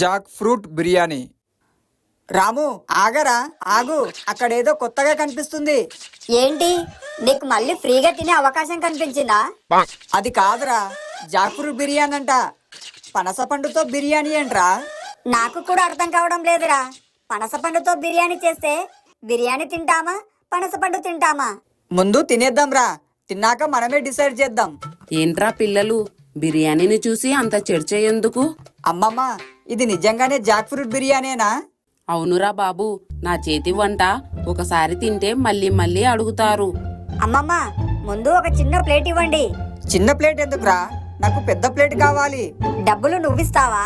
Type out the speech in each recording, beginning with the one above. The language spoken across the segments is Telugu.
Jack fruit biryani. రాము ఆగరా, ఆగు. అక్కడేదో కొత్తగా కనిపిస్తుంది. ఏంటి, నీకు మళ్ళీ ఫ్రీగా తినే అవకాశం కనిపించిందా? అది కాదురా, జాక్ ఫ్రూట్ బిర్యానీ అంట. పనసపండుతో బిర్యానీ ఏంట్రా? నాకు కూడా అర్థం కావడం లేదురా. పనసపండుతో బిర్యానీ చేస్తే బిర్యానీ తింటామా, పనసపండు తింటామా? ముందు తినేద్దాంరా, తిన్నాక మనమే డిసైడ్ చేద్దాం. ఏంట్రా పిల్లలు, బిర్యానీని చూసి అంత చర్చ ఎందుకు? అమ్మమ్మ, ఇది నిజంగానే జాక్ ఫ్రూట్ బిర్యానీనా? అవునురా బాబు, నా చేతి వంట ఒకసారి తింటే మళ్ళీ మళ్ళీ అడుగుతారు. అమ్మమ్మ, ముందు ఒక చిన్న ప్లేట్ ఇవ్వండి. చిన్న ప్లేట్ ఎందుకురా, నాకు పెద్ద ప్లేట్ కావాలి. డబ్బులు నువ్విస్తావా?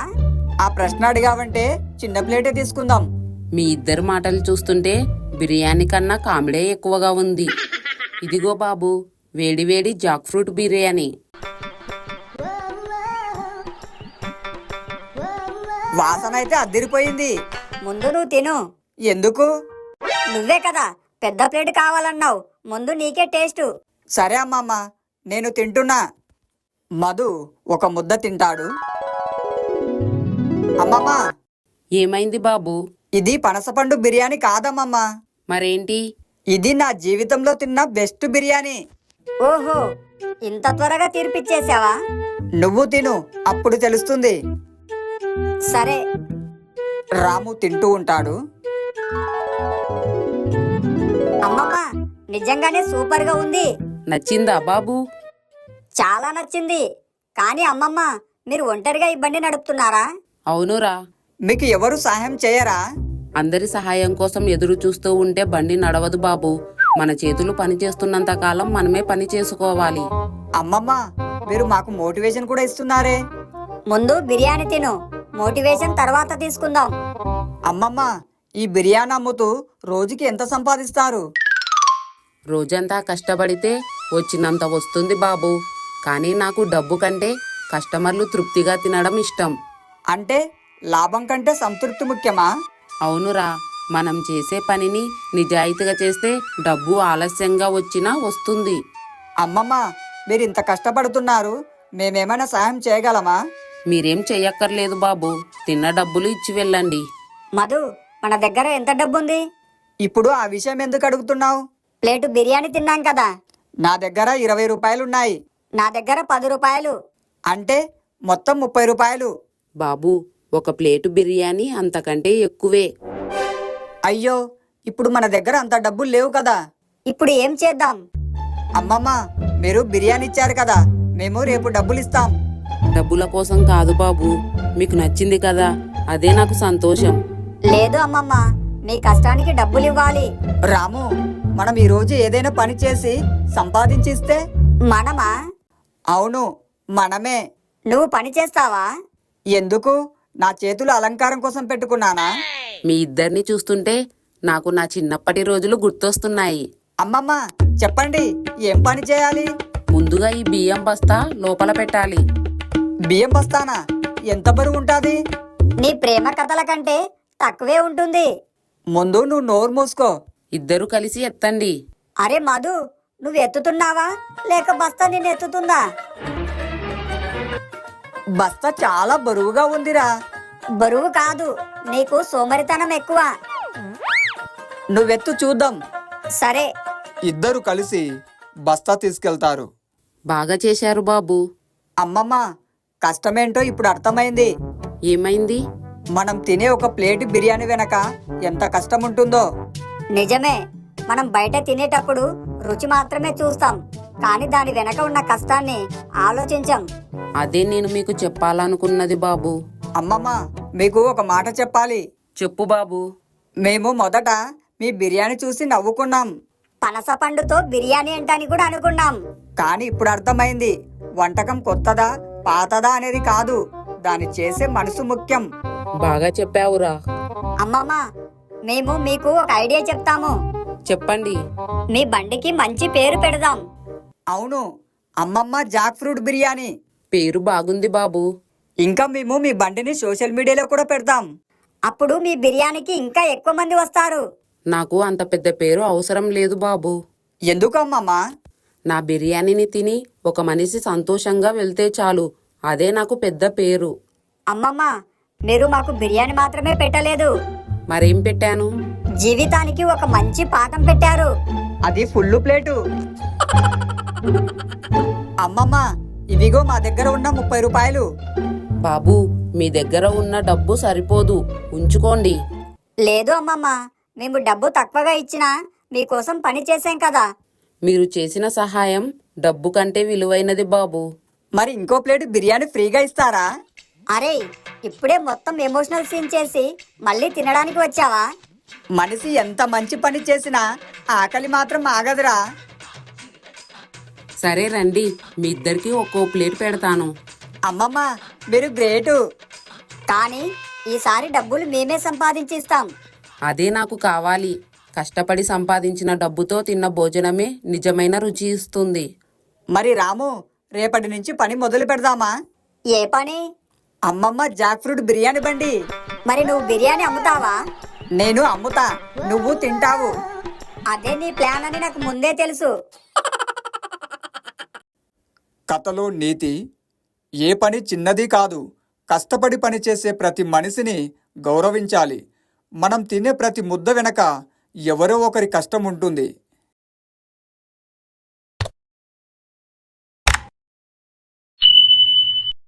ఆ ప్రశ్న అడిగావంటే చిన్న ప్లేటే తీసుకుందాం. మీ ఇద్దరు మాటలు చూస్తుంటే బిర్యానీ కన్నా కామెడీ ఎక్కువగా ఉంది. ఇదిగో బాబు, వేడి వేడి జాక్ ఫ్రూట్ బిర్యానీ. వాసన అయితే అద్దిరిపోయింది. ముందు నువ్వు తిను. ఎందుకు? నువ్వే కదా పెద్ద ప్లేట్ కావాలన్నావు, ముందు నీకే టేస్ట్. సరే అమ్మమ్మ, నేను తింటున్నా. మధు ఒక ముద్ద తింటాడు. అమ్మమ్మ, ఏమైంది బాబు? ఇది పనసపండు బిర్యానీ కాదమ్మమ్మ. మరేంటి? ఇది నా జీవితంలో తిన్న బెస్ట్ బిర్యానీ. ఓహో, ఇంత త్వరగా తీర్పిచ్చేసావా? నువ్వు తిను, అప్పుడు తెలుస్తుంది. సరే. రాము తింటూ ఉంటాడు. అమ్మమ్మ, నిజంగానే సూపర్ గా ఉంది. నచ్చిందా బాబు? చాలా నచ్చింది. కానీ అమ్మమ్మ, మీరు ఒంటరిగా ఈ బండి నడుపుతున్నారా? అవునురా. మీకు ఎవరు సహాయం చేయరా? అందరి సహాయం కోసం ఎదురు చూస్తూ ఉంటే బండి నడవదు బాబు. మన చేతులు పని చేస్తున్నంత కాలం మనమే పని చేసుకోవాలి. అమ్మమ్మ, మీరు మాకు మోటివేషన్ కూడా ఇస్తున్నారే. ముందు బిర్యానీ తిను, మోటివేషన్ తర్వాత తీసుకుందాం. అమ్మమ్మ, ఈ బిర్యానీ అమ్ముతూ రోజుకి ఎంత సంపాదిస్తారు? రోజంతా కష్టపడితే వచ్చినంత వస్తుంది బాబు. కానీ నాకు డబ్బు కంటే కస్టమర్లు తృప్తిగా తినడం ఇష్టం. అంటే లాభం కంటే సంతృప్తి ముఖ్యమా? అవునురా, మనం చేసే పనిని నిజాయితీగా చేస్తే డబ్బు ఆలస్యంగా వచ్చినా వస్తుంది. అమ్మమ్మ, మీరు ఇంత కష్టపడుతున్నారు, మేమేమైనా సహాయం చేయగలమా? మీరేం చెయ్యక్కర్లేదు బాబు, తిన్న డబ్బులు ఇచ్చి వెళ్ళండి. మధు, మన దగ్గర ఎంత డబ్బుంది? ఇప్పుడు ఆ విషయం ఎందుకు అడుగుతున్నావు? ప్లేటు బిర్యానీ తిన్నాం కదా. నా దగ్గర 20 రూపాయలున్నాయి. నా దగ్గర 10 రూపాయలు. అంటే మొత్తం 30 రూపాయలు. బాబు, ఒక ప్లేటు బిర్యానీ అంతకంటే ఎక్కువే. అయ్యో, ఇప్పుడు మన దగ్గర అంత డబ్బులు లేవు కదా. ఇప్పుడు ఏం చేద్దాం? అమ్మమ్మ, మీరు బిర్యానీ ఇచ్చారు కదా, మేము రేపు డబ్బులు ఇస్తాం. డబ్బుల కోసం కాదు బాబు, మీకు నచ్చింది కదా, అదే నాకు సంతోషం. లేదు అమ్మమ్మ, మీ కష్టానికి డబ్బులు ఇవ్వాలి. రాము, మనం ఈ రోజు ఏదైనా పని చేసి సంపాదించిస్తే? మనమా? అవును, మనమే. నువ్వు పని చేస్తావా? ఎందుకు? నా చేతులు అలంకారం కోసం పెట్టుకున్నానా? మీ ఇద్దరిని చూస్తుంటే నాకు నా చిన్నప్పటి రోజులు గుర్తొస్తున్నాయి. అమ్మమ్మ, చెప్పండి, ఏం పని చేయాలి? ముందుగా ఈ బియ్యం బస్తా లోపల పెట్టాలి. బియ్యం బస్తానా? ఎంత బరువు ఉంటాది? నీ ప్రేమ కథల కంటే తక్కువే ఉంటుంది. ముందు నువ్వు నోరు మూసుకో. ఇద్దరు కలిసి ఎత్తండి. అరే మధు, నువ్వు ఎత్తుతున్నావా లేక బస్తా నిన్ను ఎత్తుతుందా? బస్తా చాలా బరువుగా ఉందిరా. బరువు కాదు, నీకు సోమరితనం ఎక్కువ. నువ్వెత్తు చూద్దాం. సరే. ఇద్దరు కలిసి బస్తా తీసుకెళ్తారు. బాగా చేశారు బాబు. అమ్మమ్మ, కష్టమేంటో ఇప్పుడు అర్థమైంది. ఏమైంది? మనం తినే ఒక ప్లేట్ బిర్యానీ వెనక ఎంత కష్టం ఉంటుందో. నిజమే, మనం బయట తినేటప్పుడు రుచి మాత్రమే చూస్తాం, కానీ దాని వెనక ఉన్న కష్టాన్ని ఆలోచించం. అదే నేను మీకు చెప్పాలనుకున్నది బాబు. అమ్మమ్మ, మీకు ఒక మాట చెప్పాలి. చెప్పు బాబు. మేము మొదట మీ బిర్యానీ చూసి నవ్వుకున్నాం. పనస పండుతో బిర్యానీ ఏంటని కూడా అనుకున్నాం. కానీ ఇప్పుడు అర్థమైంది, వంటకం కొత్తదా పాతదా అనేది కాదు, దాన్ని చేసే మనసు ముఖ్యం. బాగా చెప్పావురా. అమ్మమ్మ, మేము మీకు ఒక ఐడియా చెప్తాము. చెప్పండి. మీ బండికి మంచి పేరు పెడదాం. అవును, అమ్మమ్మ జాక్ ఫ్రూట్ బిర్యానీ. పేరు బాగుంది బాబు. ఇంకా మేము మీ బండిని సోషల్ మీడియాలో కూడా పెడతాం. అప్పుడు మీ బిర్యానీకి ఇంకా ఎక్కువ మంది వస్తారు. నాకు అంత పెద్ద పేరు అవసరం లేదు బాబు. ఎందుకు అమ్మమ్మ? నా బిర్యానీని తిని ఒక మనిషి సంతోషంగా వెళ్తే చాలు, అదే నాకు పెద్ద పేరు. అమ్మమ్మ, మీరు మాకు బిర్యానీ మాత్రమే పెట్టలేదు, మరేం పెట్టాను? జీవితానికి ఒక మంచి పాఠం పెట్టారు. అది ఫుల్ ప్లేటు. అమ్మమ్మ, ఇవిగో మా దగ్గర ఉన్న 30 రూపాయలు. బాబు, మీ దగ్గర ఉన్న డబ్బు సరిపోదు, ఉంచుకోండి. లేదు అమ్మమ్మ, మేము డబ్బు తక్కువగా ఇచ్చినా మీకోసం పని చేశాం కదా. మీరు చేసిన సహాయం డబ్బు కంటే విలువైనది బాబు. మరి ఇంకో ప్లేట్ బిర్యానీ ఫ్రీగా ఇస్తారా? అరే, ఇప్పుడే మొత్తం ఎమోషనల్ సీన్ చేసి మళ్ళీ తినడానికి వచ్చావా? మనిషి ఎంత మంచి పని చేసినా ఆకలి మాత్రం ఆగదురా. సరే రండి, మీ ఇద్దరికి ఒక్కో ప్లేట్ పెడతాను. అమ్మమ్మ, మీరు గ్రేటు. కానీ ఈసారి డబ్బులు మేమే సంపాదించిస్తాం. అదే నాకు కావాలి. కష్టపడి సంపాదించిన డబ్బుతో తిన్న భోజనమే నిజమైన రుచి ఇస్తుంది. మరి రాము, రేపటి నుంచి పని మొదలు పెడదామా? ఏ పని? అమ్మమ్మ జాక్ ఫ్రూట్ బిర్యానీ బండి. మరి నువ్వు బిర్యానీ అమ్ముతావా? నేను అమ్ముతా, నువ్వు తింటావు. అదే నీ ప్లాన్ అని నాకు ముందే తెలుసు. కథలో నీతి: ఏ పని చిన్నది కాదు, కష్టపడి పనిచేసే ప్రతి మనిషిని గౌరవించాలి. మనం తినే ప్రతి ముద్ద వెనక ఎవరో ఒకరి కష్టం ఉంటుంది.